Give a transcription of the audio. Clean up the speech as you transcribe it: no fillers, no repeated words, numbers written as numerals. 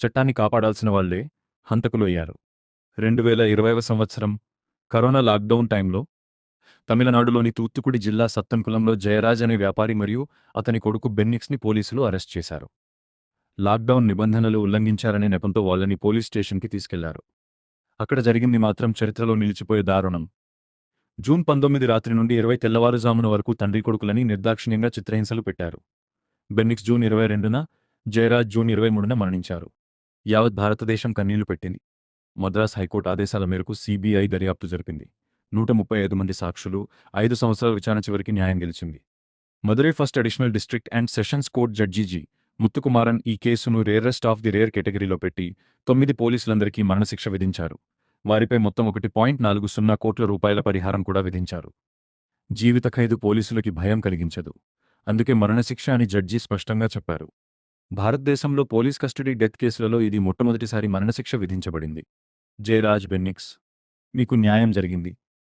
చట్టాన్ని కాపాడాల్సిన వాళ్లే హంతకులు అయ్యారు. 2020వ సంవత్సరం కరోనా లాక్డౌన్ టైంలో తమిళనాడులోని తూత్తుకుడి జిల్లా సత్తెంకులంలో జయరాజ్ అనే వ్యాపారి మరియు అతని కొడుకు బెన్నిక్స్ని పోలీసులు అరెస్ట్ చేశారు. లాక్డౌన్ నిబంధనలు ఉల్లంఘించారనే నెపంతో వాళ్ళని పోలీస్ స్టేషన్కి తీసుకెళ్లారు. అక్కడ జరిగింది మాత్రం చరిత్రలో నిలిచిపోయే దారుణం. జూన్ 19 రాత్రి నుండి 20 తెల్లవారుజామున వరకు తండ్రి కొడుకులని నిర్దాక్షిణ్యంగా చిత్రహింసలు పెట్టారు. బెన్నిక్స్ జూన్ 22న, జయరాజ్ జూన్ 23న మరణించారు. యావత్ భారతదేశం కన్నీళ్లు పెట్టింది. మద్రాస్ హైకోర్టు ఆదేశాల మేరకు సిబిఐ దర్యాప్తు జరిపింది. 135 మంది సాక్షులు, 5 సంవత్సరాల విచారణ చివరికి న్యాయం గెలిచింది. Madurai first additional district and sessions court judge G. Muthukumaran ఈ కేసును రేరెస్ట్ ఆఫ్ ది రేర్ కేటగిరీలో పెట్టి 9 పోలీసులందరికీ మరణశిక్ష విధించారు. వారిపై మొత్తం 1.40 కోట్ల రూపాయల పరిహారం కూడా విధించారు. జీవిత ఖైదు పోలీసులకి భయం కలిగించదు, అందుకే మరణశిక్ష అని జడ్జి స్పష్టంగా చెప్పారు. భారతదేశంలో పోలీస్ కస్టడీ డెత్ కేసులలో ఇది మొట్టమొదటిసారి మరణశిక్ష విధించబడింది. జయరాజ్, బెన్నిక్స్, మీకు న్యాయం జరిగింది.